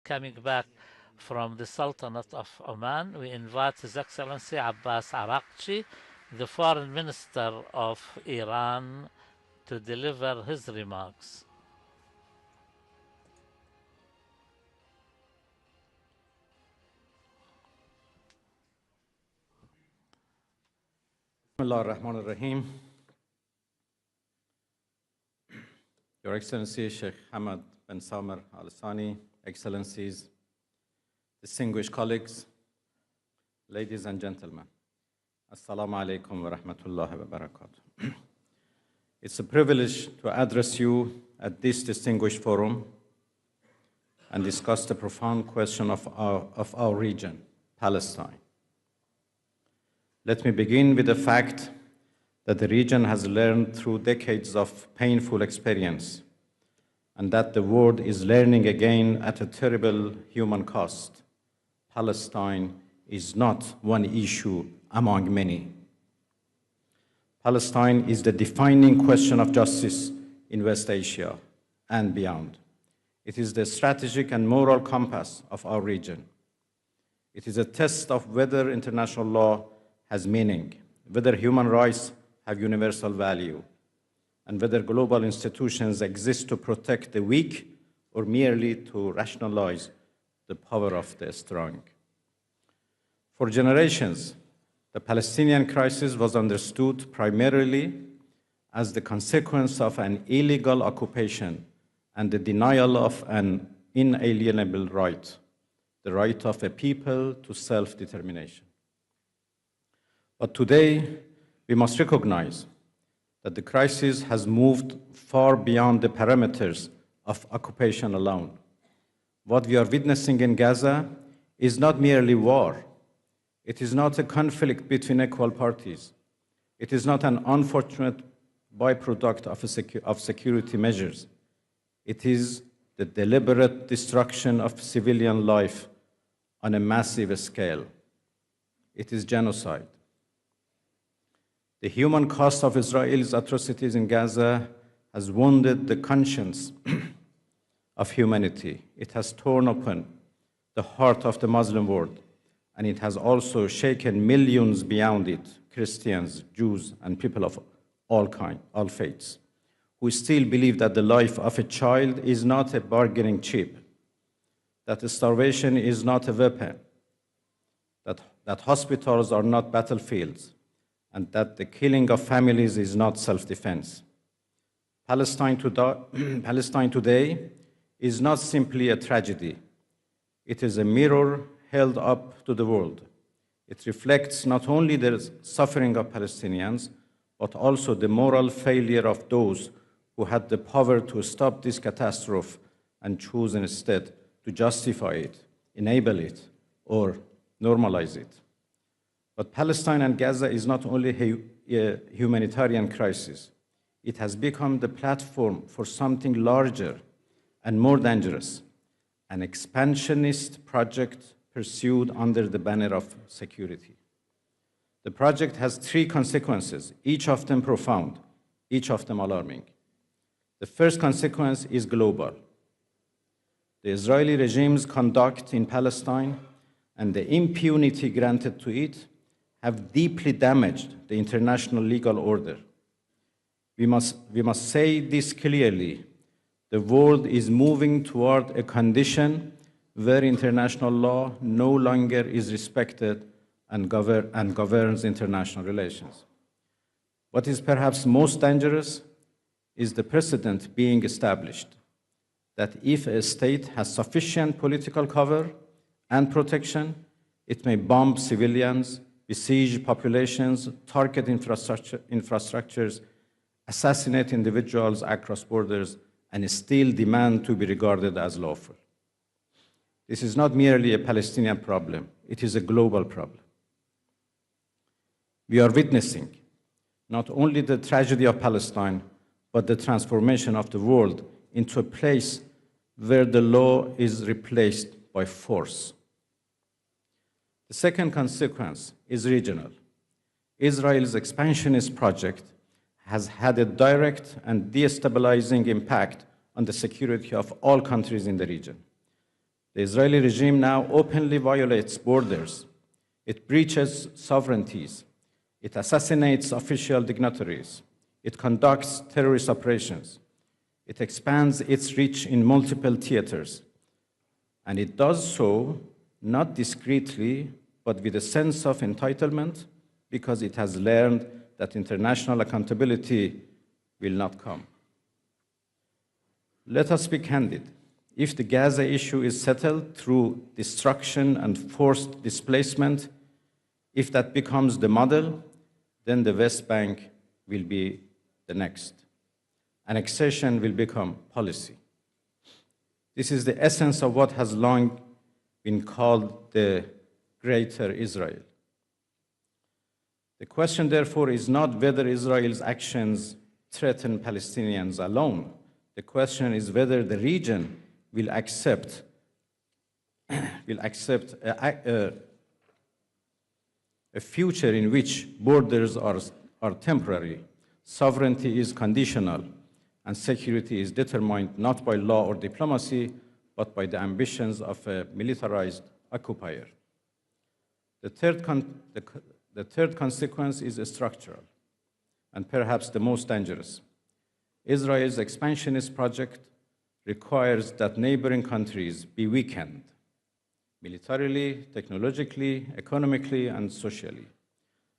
coming back from the Sultanate of Oman. We invite His Excellency Abbas Araqchi, the Foreign Minister of Iran, to deliver his remarks. Bismillah ar-Rahman ar-Rahim. Your Excellency Sheikh Hamad bin Samar al-Sani, Excellencies, distinguished colleagues, ladies and gentlemen, Assalamu alaikum wa rahmatullahi wa barakatuh. It's a privilege to address you at this distinguished forum and discuss the profound question of our region, Palestine. Let me begin with the fact that the region has learned through decades of painful experience, and that the world is learning again at a terrible human cost. Palestine is not one issue among many. Palestine is the defining question of justice in West Asia and beyond. It is the strategic and moral compass of our region. It is a test of whether international law has meaning, whether human rights have universal value, and whether global institutions exist to protect the weak or merely to rationalize the power of the strong. For generations, the Palestinian crisis was understood primarily as the consequence of an illegal occupation and the denial of an inalienable right, the right of a people to self-determination. But today, we must recognize that the crisis has moved far beyond the parameters of occupation alone. What we are witnessing in Gaza is not merely war. It is not a conflict between equal parties. It is not an unfortunate byproduct of security measures. It is the deliberate destruction of civilian life on a massive scale. It is genocide. The human cost of Israel's atrocities in Gaza has wounded the conscience of humanity. It has torn open the heart of the Muslim world, and it has also shaken millions beyond it, Christians, Jews, and people of all faiths, who still believe that the life of a child is not a bargaining chip, that starvation is not a weapon, that hospitals are not battlefields, and that the killing of families is not self-defense. Palestine today is not simply a tragedy. It is a mirror held up to the world. It reflects not only the suffering of Palestinians, but also the moral failure of those who had the power to stop this catastrophe and choose instead to justify it, enable it, or normalize it. But Palestine and Gaza is not only a humanitarian crisis. It has become the platform for something larger and more dangerous, an expansionist project pursued under the banner of security. The project has three consequences, each of them profound, each of them alarming. The first consequence is global. The Israeli regime's conduct in Palestine and the impunity granted to it have deeply damaged the international legal order. We must say this clearly. The world is moving toward a condition where international law no longer is respected and governs international relations. What is perhaps most dangerous is the precedent being established that if a state has sufficient political cover and protection, it may bomb civilians, besiege populations, target infrastructures, assassinate individuals across borders, and still demand to be regarded as lawful. This is not merely a Palestinian problem, it is a global problem. We are witnessing not only the tragedy of Palestine, but the transformation of the world into a place where the law is replaced by force. The second consequence is regional. Israel's expansionist project has had a direct and destabilizing impact on the security of all countries in the region. The Israeli regime now openly violates borders. It breaches sovereignties. It assassinates official dignitaries. It conducts terrorist operations. It expands its reach in multiple theaters. And it does so not discreetly, but with a sense of entitlement, because it has learned that international accountability will not come. Let us be candid. If the Gaza issue is settled through destruction and forced displacement, if that becomes the model, then the West Bank will be the next. Annexation will become policy. This is the essence of what has long been called the Greater Israel. The question, therefore, is not whether Israel's actions threaten Palestinians alone. The question is whether the region will accept a future in which borders are temporary, sovereignty is conditional, and security is determined not by law or diplomacy, but by the ambitions of a militarized occupier. The third consequence is structural, and perhaps the most dangerous. Israel's expansionist project requires that neighboring countries be weakened, militarily, technologically, economically, and socially,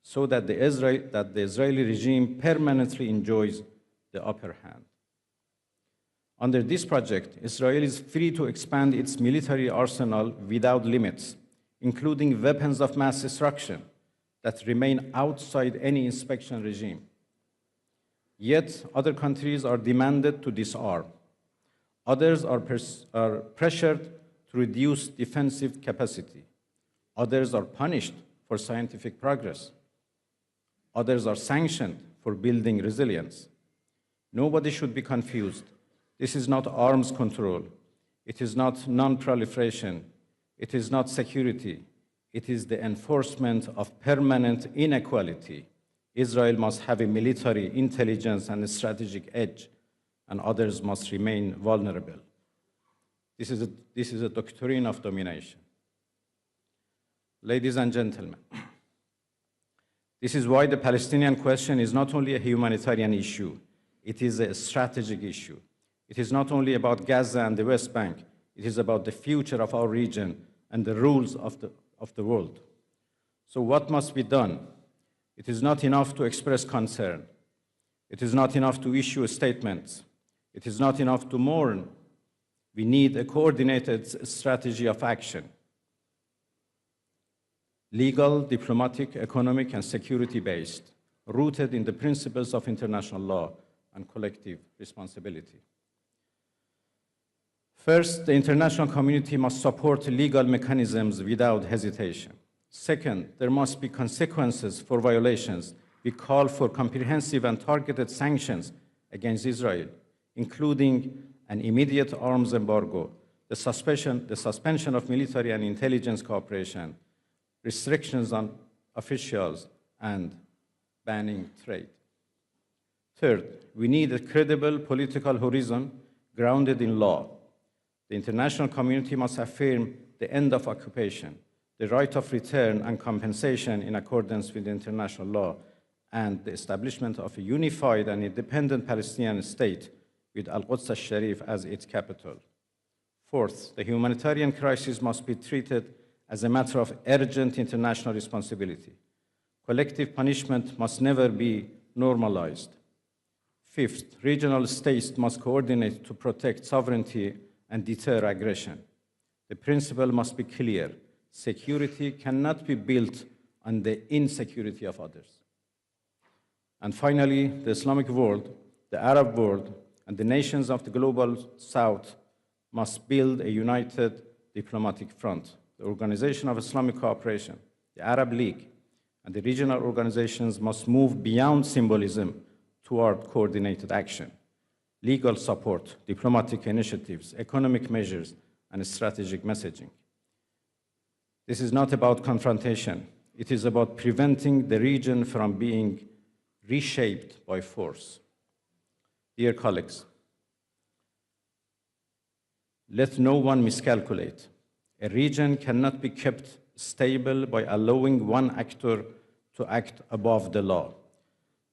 so that the Israeli regime permanently enjoys the upper hand. Under this project, Israel is free to expand its military arsenal without limits, including weapons of mass destruction that remain outside any inspection regime. Yet, other countries are demanded to disarm. Others are pressured to reduce defensive capacity. Others are punished for scientific progress. Others are sanctioned for building resilience. Nobody should be confused. This is not arms control. It is not non-proliferation. It is not security. It is the enforcement of permanent inequality. Israel must have a military, intelligence, and a strategic edge, and others must remain vulnerable. This is a doctrine of domination. Ladies and gentlemen, this is why the Palestinian question is not only a humanitarian issue, it is a strategic issue. It is not only about Gaza and the West Bank, it is about the future of our region and the rules of the world. So what must be done? It is not enough to express concern. It is not enough to issue statements. It is not enough to mourn. We need a coordinated strategy of action. Legal, diplomatic, economic, and security-based, rooted in the principles of international law and collective responsibility. First, the international community must support legal mechanisms without hesitation. Second, there must be consequences for violations. We call for comprehensive and targeted sanctions against Israel, including an immediate arms embargo, the suspension of military and intelligence cooperation, restrictions on officials, and banning trade. Third, we need a credible political horizon grounded in law. The international community must affirm the end of occupation, the right of return and compensation in accordance with international law, and the establishment of a unified and independent Palestinian state with Al-Quds al-Sharif as its capital. Fourth, the humanitarian crisis must be treated as a matter of urgent international responsibility. Collective punishment must never be normalized. Fifth, regional states must coordinate to protect sovereignty and deter aggression. The principle must be clear. Security cannot be built on the insecurity of others. And finally, the Islamic world, the Arab world, and the nations of the global South must build a united diplomatic front. The Organization of Islamic Cooperation, the Arab League, and the regional organizations must move beyond symbolism toward coordinated action. Legal support, diplomatic initiatives, economic measures, and strategic messaging. This is not about confrontation. It is about preventing the region from being reshaped by force. Dear colleagues, let no one miscalculate. A region cannot be kept stable by allowing one actor to act above the law.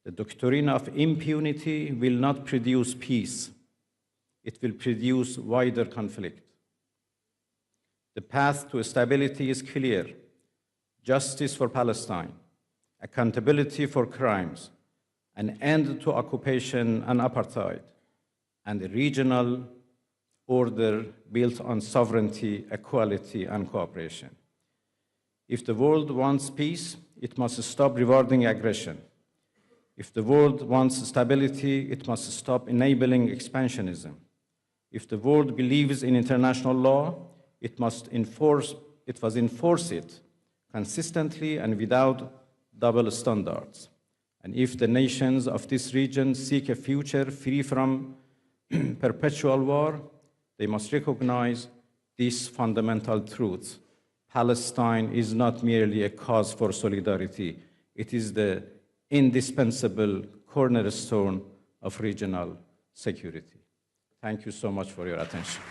The doctrine of impunity will not produce peace. It will produce wider conflict. The path to stability is clear: justice for Palestine, accountability for crimes, an end to occupation and apartheid, and a regional order built on sovereignty, equality, and cooperation. If the world wants peace, it must stop rewarding aggression. If the world wants stability, it must stop enabling expansionism. If the world believes in international law, it must enforce it consistently and without double standards. And if the nations of this region seek a future free from perpetual war, they must recognize this fundamental truth: Palestine is not merely a cause for solidarity, it is the indispensable cornerstone of regional security. Thank you so much for your attention.